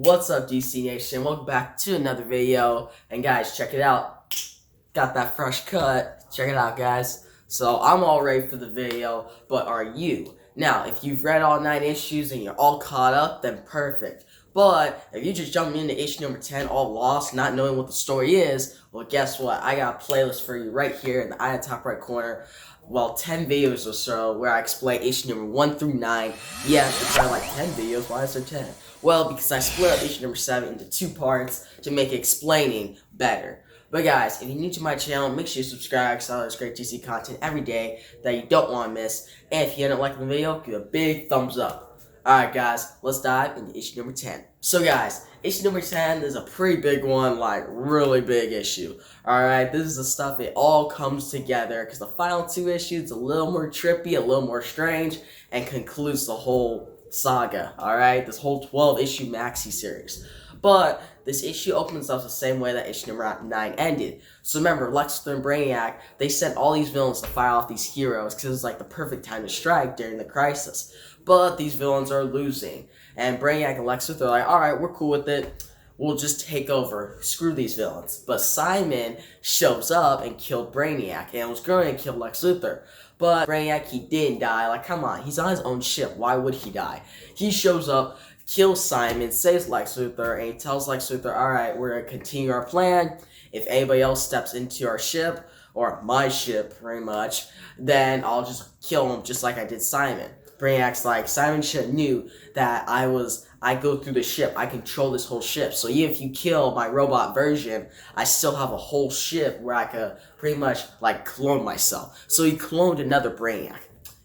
What's up, DC Nation? Welcome back to another video. And guys, check it out. Got that fresh cut. Check it out, guys. So I'm all ready for the video, but are you? Now, if you've read all 9 issues and you're all caught up, then perfect. But if you just jumped into issue number 10 all lost, not knowing what the story is, well, guess what? I got a playlist for you right here in the top right corner. Well, 10 videos or so where I explain issue number 1 through 9. Yeah, it's probably like 10 videos. Why is there 10? Well, because I split up issue number 7 into 2 parts to make explaining better. But guys, if you're new to my channel, make sure you subscribe because I have great DC content every day that you don't want to miss. And if you didn't like the video, give it a big thumbs up. Alright guys, let's dive into issue number 10. So guys, issue number 10 is a pretty big one, like really big issue. Alright, this is the stuff, it all comes together because the final 2 issues a little more trippy, a little more strange, and concludes the whole saga. Alright, this whole 12 issue maxi series. But this issue opens up the same way that issue number 9 ended. So remember, Lex Luthor and Brainiac, they sent all these villains to fight off these heroes because it was like the perfect time to strike during the crisis. But these villains are losing. And Brainiac and Lex Luthor are like, alright, we're cool with it. We'll just take over. Screw these villains. But Simon shows up and killed Brainiac and was going to kill Lex Luthor. But Brainiac, he didn't die. Like, come on, he's on his own ship. Why would he die? He shows up, kills Simon, saves Lex Luthor, and he tells Lex Luthor, alright, we're going to continue our plan. If anybody else steps into our ship, or my ship, pretty much, then I'll just kill him just like I did Simon. Brainiac's like, Simon should have knew that I go through the ship, I control this whole ship, so even if you kill my robot version, I still have a whole ship where I could pretty much, like, clone myself. So he cloned another Brainiac.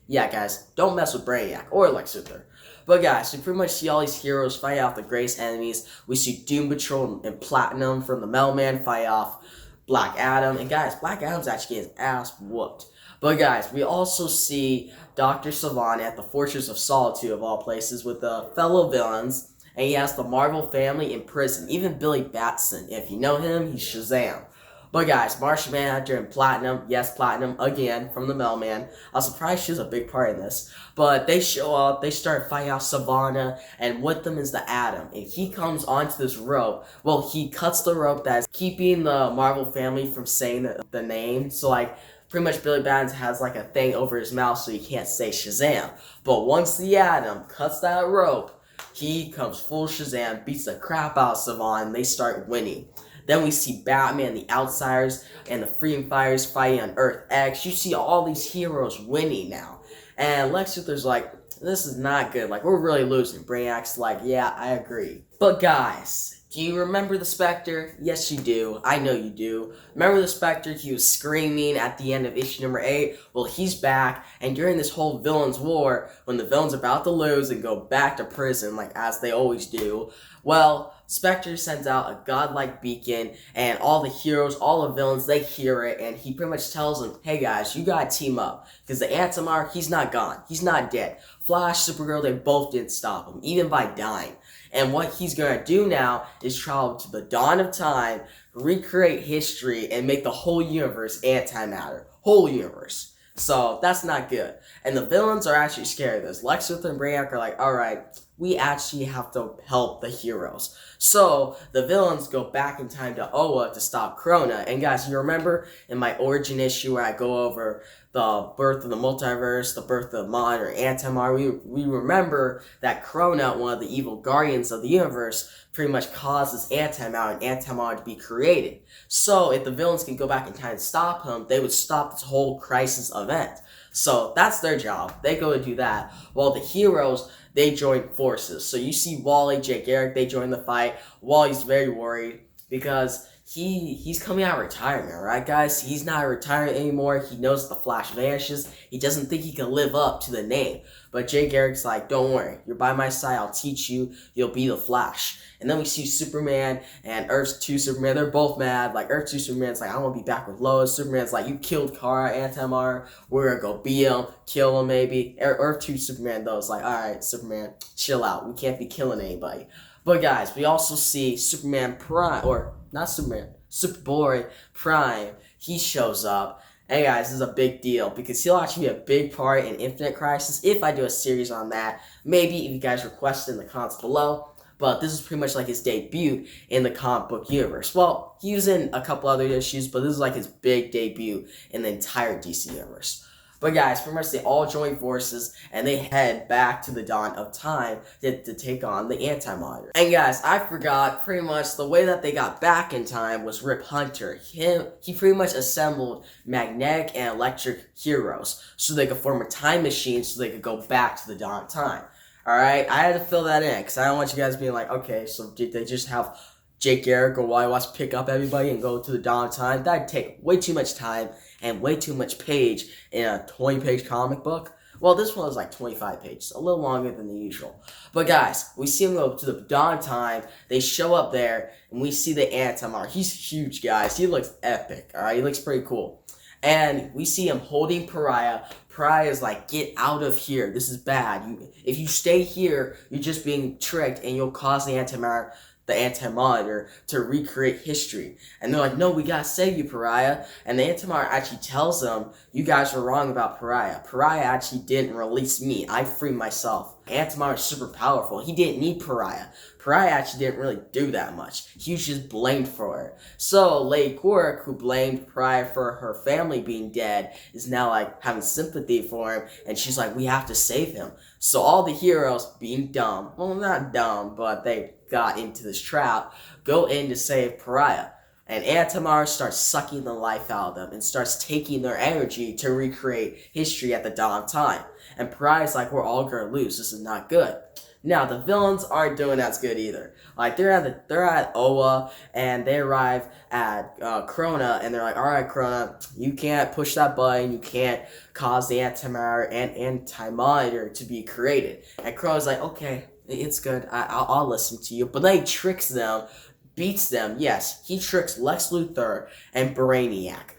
Yeah, guys, don't mess with Brainiac, or Lex Luthor. But guys, we pretty much see all these heroes fight off the greatest enemies. We see Doom Patrol and Platinum from the Mailman fight off Black Adam, and guys, Black Adam's actually getting his ass whooped. But guys, we also see Dr. Sivana at the Fortress of Solitude, of all places, with the fellow villains, and he has the Marvel family in prison, even Billy Batson. If you know him, he's Shazam. But guys, Martian Manhunter and Platinum, yes, Platinum, again, from the Mailman. I was surprised she was a big part in this. But they show up, they start fighting off Sivana, and with them is the Atom. And he comes onto this rope. Well, he cuts the rope that's keeping the Marvel family from saying the name. So, like, pretty much Billy Batson has like a thing over his mouth so he can't say Shazam. But once the Atom cuts that rope, he comes full Shazam, beats the crap out of Sivana, and they start winning. Then we see Batman, the Outsiders, and the Freedom Fighters fighting on Earth X. You see all these heroes winning now. And Lex Luthor's like, this is not good. Like, we're really losing. Brainiac's like, yeah, I agree. But guys, do you remember the Spectre? Yes, you do. I know you do. Remember the Spectre? He was screaming at the end of issue number 8. Well, he's back, and during this whole villains war, when the villain's about to lose and go back to prison, like as they always do, well, Spectre sends out a godlike beacon, and all the heroes, all the villains, they hear it, and he pretty much tells them, hey guys, you gotta team up, because the Anti-Mark, he's not gone. He's not dead. Flash, Supergirl, they both didn't stop him, even by dying. And what he's going to do now is travel to the dawn of time, recreate history, and make the whole universe antimatter. Whole universe. So, that's not good. And the villains are actually scared of this. Lex Luthor and Brainiac are like, alright, we actually have to help the heroes. So, the villains go back in time to Oa to stop Krona. And guys, you remember in my origin issue where I go over the birth of the multiverse, the birth of Mod or Anti-Mod, we remember that Krona, one of the evil guardians of the universe, pretty much causes Anti-Mod and Anti-Mod to be created. So, if the villains can go back in time and stop him, they would stop this whole crisis event. So, that's their job. They go to do that. While the heroes, they join forces. So, you see Wally, Jake Garrick, they join the fight. Wally's very worried because he's coming out of retirement, right, guys? He's not retired anymore. He knows the Flash vanishes. He doesn't think he can live up to the name. But Jay Garrick's like, don't worry. You're by my side. I'll teach you. You'll be the Flash. And then we see Superman and Earth 2 Superman. They're both mad. Like, Earth 2 Superman's like, I want to be back with Lois. Superman's like, you killed Kara, Anti-Mar. We're going to go beat him, kill him maybe. Earth 2 Superman, though, is like, alright, Superman, chill out. We can't be killing anybody. But guys, we also see Superman Prime, or not Superman, Superboy Prime. He shows up. Hey guys, this is a big deal because he'll actually be a big part in Infinite Crisis if I do a series on that. Maybe if you guys request it in the comments below. but this is pretty much like his debut in the comic book universe. Well, he was in a couple other issues, but this is like his big debut in the entire DC universe. But guys, pretty much they all join forces and they head back to the dawn of time to take on the Anti-Monitor. And guys, I forgot pretty much the way that they got back in time was Rip Hunter. He pretty much assembled magnetic and electric heroes so they could form a time machine so they could go back to the dawn of time. Alright, I had to fill that in because I don't want you guys being like, okay, so did they just have Jake Garrick or Wally Watts pick up everybody and go to the dawn of time? That'd take way too much time and way too much page in a 20-page comic book. Well, this one was like 25 pages, a little longer than the usual. But guys, we see them go to the dawn of time. They show up there, and we see the Anti-Monitor. He's huge, guys. He looks epic, all right? He looks pretty cool. And we see him holding Pariah. Pariah is like, get out of here. This is bad. If you stay here, you're just being tricked, and you'll cause the Anti-Monitor to recreate history. And they're like, no, we gotta save you, Pariah. And the Anti-Monitor actually tells them, you guys were wrong about Pariah. Pariah actually didn't release me. I freed myself. Anti-Monitor is super powerful. He didn't need Pariah. Pariah actually didn't really do that much. He was just blamed for it. So Lady Quark, who blamed Pariah for her family being dead, is now like having sympathy for him, and she's like, we have to save him. So all the heroes, being dumb, well, not dumb, but they got into this trap, go in to save Pariah. And Anti-Monitor starts sucking the life out of them and starts taking their energy to recreate history at the dawn of time. And Pariah's like, we're all gonna lose. This is not good. Now, the villains aren't doing as good either. Like, they're at Oa, and they arrive at Krona, and they're like, alright, Krona, you can't push that button, you can't cause the Anti-Monitor and Anti-Monitor to be created. And Krona's like, okay, it's good, I'll listen to you. But then he tricks them, beats them. Yes, he tricks Lex Luthor and Brainiac,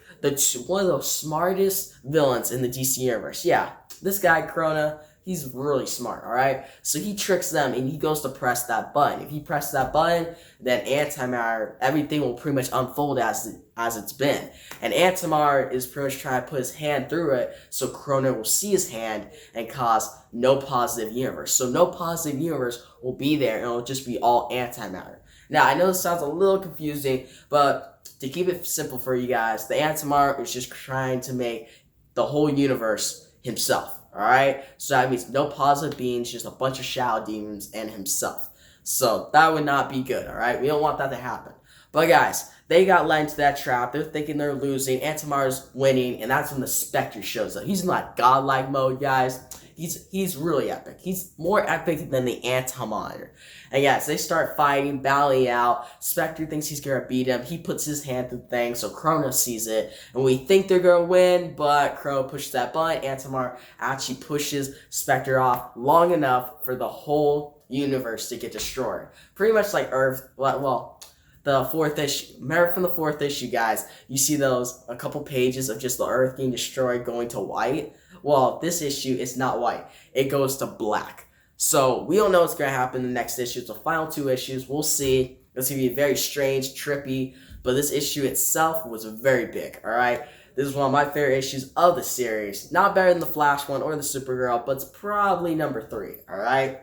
one of the smartest villains in the DC universe. Yeah, this guy, Krona, he's really smart, alright? So he tricks them, and he goes to press that button. If he presses that button, then Anti-Monitor, everything will pretty much unfold as it's been. And Anti-Monitor is pretty much trying to put his hand through it, so Krona will see his hand and cause no positive universe. So no positive universe will be there, and it'll just be all Anti-Monitor. Now, I know this sounds a little confusing, but to keep it simple for you guys, the Anti-Monitor is just trying to make the whole universe himself. Alright? So that means no positive beings, just a bunch of shadow demons and himself. So that would not be good, alright? We don't want that to happen. But guys, they got led into that trap. They're thinking they're losing. Anti-Monitor's winning, and that's when the Spectre shows up. He's in like godlike mode, guys. He's really epic. He's more epic than the Anti-Monitor. And yes, they start fighting, battling out. Spectre thinks he's gonna beat him. He puts his hand through the thing, so Krona sees it. And we think they're gonna win, but Krona pushes that button. Anti-Monitor actually pushes Spectre off long enough for the whole universe to get destroyed. Pretty much like Earth, well, the fourth issue. Remember from the fourth issue, guys, you see a couple pages of just the Earth getting destroyed going to white? Well, this issue is not white. It goes to black. So we don't know what's going to happen in the next issue. The final two issues, we'll see. It's going to be very strange, trippy, but this issue itself was very big, alright? This is one of my favorite issues of the series. Not better than the Flash one or the Supergirl, but it's probably number 3, alright?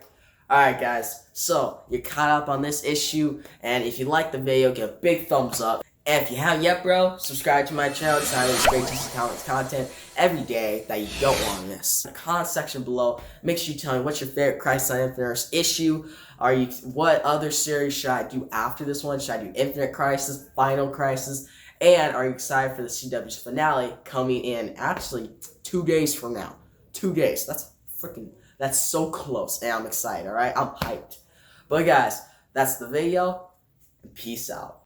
Alright guys, so you're caught up on this issue, and if you like the video, give a big thumbs up. And if you haven't yet, bro, subscribe to my channel. It's how to great DC Comics content every day that you don't want to miss. In the comment section below, make sure you tell me what's your favorite Crisis on Infinite issue. What other series should I do after this one? Should I do Infinite Crisis, Final Crisis? And are you excited for the CW's finale coming in actually 2 days from now? 2 days. That's so close, and I'm excited, alright? I'm hyped. But guys, that's the video, and peace out.